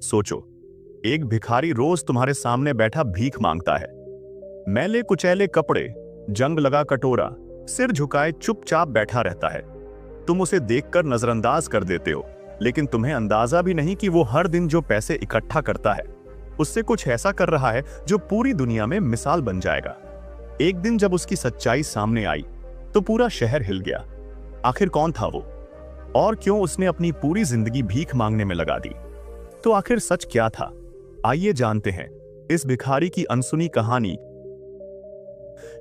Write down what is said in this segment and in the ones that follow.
सोचो, एक भिखारी रोज तुम्हारे सामने बैठा भीख मांगता है। मैले कुचैले कपड़े, जंग लगा कटोरा, सिर झुकाए चुपचाप बैठा रहता है। तुम उसे देखकर नजरअंदाज कर देते हो, लेकिन तुम्हें अंदाजा भी नहीं कि वो हर दिन जो पैसे इकट्ठा करता है उससे कुछ ऐसा कर रहा है जो पूरी दुनिया में मिसाल बन जाएगा। एक दिन जब उसकी सच्चाई सामने आई तो पूरा शहर हिल गया। आखिर कौन था वो, और क्यों उसने अपनी पूरी जिंदगी भीख मांगने में लगा दी? तो आखिर सच क्या था? आइए जानते हैं इस भिखारी की अनसुनी कहानी।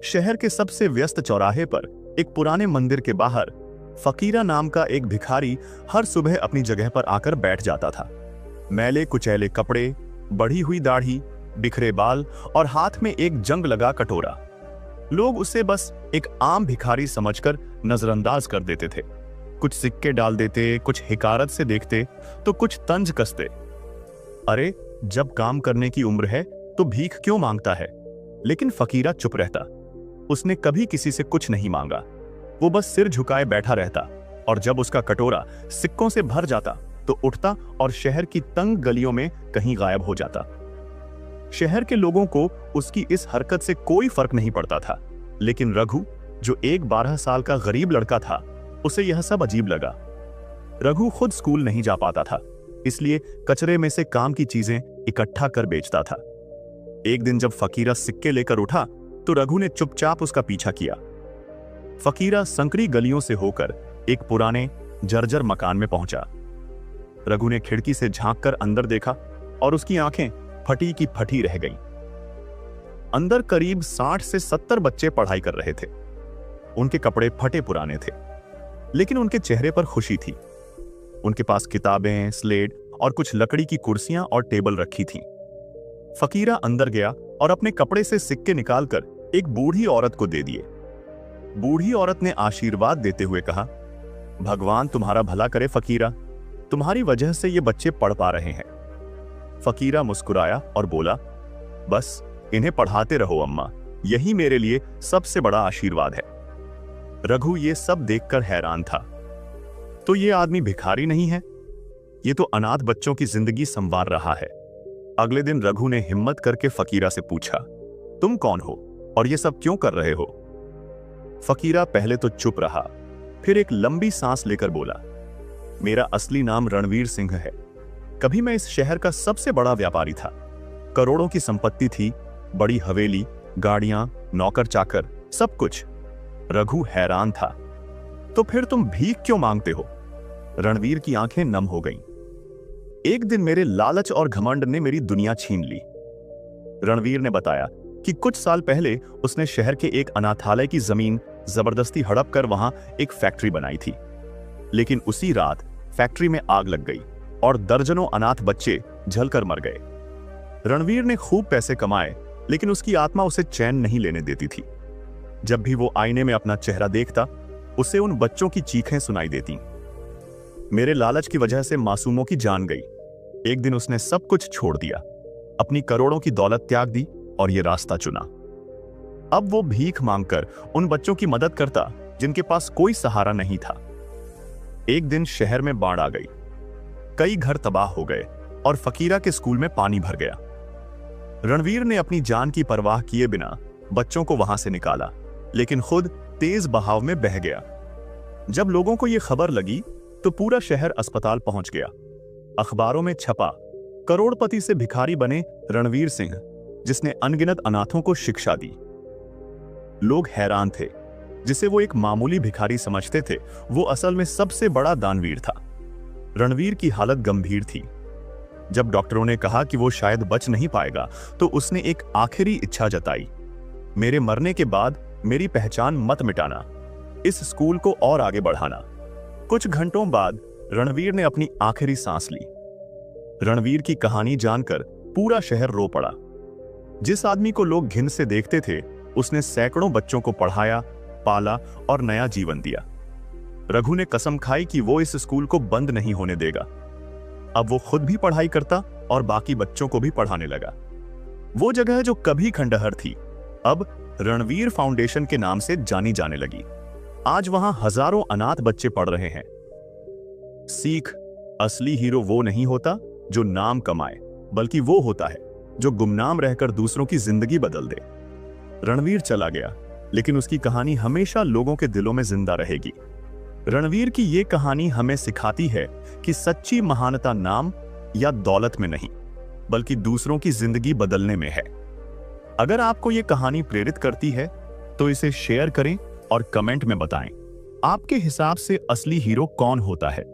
शहर के सबसे व्यस्त चौराहे पर एक पुराने मंदिर के बाहर फकीरा नाम का एक भिखारी हर सुबह अपनी जगह पर आकर बैठ जाता था। मैले कुचैले कपड़े, बढ़ी हुई दाढ़ी, बिखरे बाल और हाथ में एक जंग लगा कटोरा। लोग उसे बस एक आम भिखारी समझकर नजरअंदाज कर देते थे। कुछ सिक्के डाल देते, कुछ हिकारत से देखते तो कुछ तंज कसते। अरे, जब काम करने की उम्र है तो भीख क्यों मांगता है? लेकिन फकीरा चुप रहता। उसने कभी किसी से कुछ नहीं मांगा। वो बस सिर झुकाए बैठा रहता, और जब उसका कटोरा सिक्कों से भर जाता तो उठता और शहर की तंग गलियों में कहीं गायब हो जाता। शहर के लोगों को उसकी इस हरकत से कोई फर्क नहीं पड़ता था, लेकिन रघु, जो एक 12 साल का गरीब लड़का था, उसे यह सब अजीब लगा। रघु खुद स्कूल नहीं जा पाता था, इसलिए कचरे में से काम की चीजें इकट्ठा कर बेचता था। एक दिन जब फकीरा सिक्के लेकर उठा तो रघु ने चुपचाप उसका पीछा किया। फकीरा संकरी गलियों से होकर एक पुराने जर्जर मकान में पहुंचा। रघु ने खिड़की से झांककर अंदर देखा और उसकी आंखें फटी की फटी रह गईं। अंदर करीब 60 से 70 बच्चे पढ़ाई कर रहे थे। उनके कपड़े फटे पुराने थे, लेकिन उनके चेहरे पर खुशी थी। उनके पास किताबें, स्लेट और कुछ लकड़ी की कुर्सियां और टेबल रखी थीं। फकीरा अंदर गया और अपने कपड़े से सिक्के निकालकर एक बूढ़ी औरत को दे दिए। बूढ़ी औरत ने आशीर्वाद देते हुए कहा, भगवान तुम्हारा भला करे फकीरा, तुम्हारी वजह से ये बच्चे पढ़ पा रहे हैं। फकीरा मुस्कुराया और बोला, बस इन्हें पढ़ाते रहो अम्मा, यही मेरे लिए सबसे बड़ा आशीर्वाद है। रघु ये सब देखकर हैरान था। तो ये आदमी भिखारी नहीं है, ये तो अनाथ बच्चों की जिंदगी संवार रहा है। अगले दिन रघु ने हिम्मत करके फकीरा से पूछा, तुम कौन हो और ये सब क्यों कर रहे हो? फकीरा पहले तो चुप रहा, फिर एक लंबी सांस लेकर बोला, मेरा असली नाम रणवीर सिंह है। कभी मैं इस शहर का सबसे बड़ा व्यापारी था। करोड़ों की संपत्ति थी, बड़ी हवेली, गाड़ियां, नौकर चाकर, सब कुछ। रघु हैरान था। तो फिर तुम भीख क्यों मांगते हो? रणवीर की आंखें नम हो गईं। एक दिन मेरे लालच और घमंड ने मेरी दुनिया छीन ली। रणवीर ने बताया कि कुछ साल पहले उसने शहर के एक अनाथालय की जमीन जबरदस्ती हड़प कर वहां एक फैक्ट्री बनाई थी। लेकिन उसी रात फैक्ट्री में आग लग गई और दर्जनों अनाथ बच्चे जलकर मर गए। रणवीर ने खूब पैसे कमाए, लेकिन उसकी आत्मा उसे चैन नहीं लेने देती थी। जब भी वो आईने में अपना चेहरा देखता, उसे उन बच्चों की चीखें सुनाई देती। मेरे लालच की वजह से मासूमों की जान गई। एक दिन उसने सब कुछ छोड़ दिया, अपनी करोड़ों की दौलत त्याग दी और ये रास्ता चुना। अब वो भीख मांगकर उन बच्चों की मदद करता जिनके पास कोई सहारा नहीं था। एक दिन शहर में बाढ़ आ गई, कई घर तबाह हो गए और फकीरा के स्कूल में पानी भर गया। रणवीर ने अपनी जान की परवाह किए बिना बच्चों को वहां से निकाला, लेकिन खुद तेज बहाव में बह गया। जब लोगों को यह खबर लगी तो पूरा शहर अस्पताल पहुंच गया। अखबारों में छपा, करोड़पति से भिखारी बने रणवीर सिंह, जिसने अनगिनत अनाथों को शिक्षा दी। लोग हैरान थे। जिसे वो एक मामूली भिखारी समझते थे, वो असल में सबसे बड़ा दानवीर था। रणवीर की हालत गंभीर थी। जब डॉक्टरों ने कहा कि वो शायद बच नहीं पाएगा, तो उसने एक आखिरी इच्छा जताई, मेरे मरने के बाद मेरी पहचान मत मिटाना, इस स्कूल को और आगे बढ़ाना। कुछ घंटों बाद रणवीर ने अपनी आखिरी सांस ली। रणवीर की कहानी जानकर पूरा शहर रो पड़ा। जिस आदमी को लोग घिन से देखते थे, उसने सैकड़ों बच्चों को पढ़ाया, पाला और नया जीवन दिया। रघु ने कसम खाई कि वो इस स्कूल को बंद नहीं होने देगा। अब वो खुद भी पढ़ाई करता और बाकी बच्चों को भी पढ़ाने लगा। वो जगह जो कभी खंडहर थी, अब रणवीर फाउंडेशन के नाम से जानी जाने लगी। आज वहां हजारों अनाथ बच्चे पढ़ रहे हैं। सीख, असली हीरो वो नहीं होता जो नाम कमाए, बल्कि वो होता है जो गुमनाम रहकर दूसरों की जिंदगी बदल दे। रणवीर चला गया, लेकिन उसकी कहानी हमेशा लोगों के दिलों में जिंदा रहेगी। रणवीर की ये कहानी हमें सिखाती है कि सच्ची महानता नाम या दौलत में नहीं, बल्कि दूसरों की जिंदगी बदलने में है। अगर आपको ये कहानी प्रेरित करती है तो इसे शेयर करें और कमेंट में बताएं, आपके हिसाब से असली हीरो कौन होता है।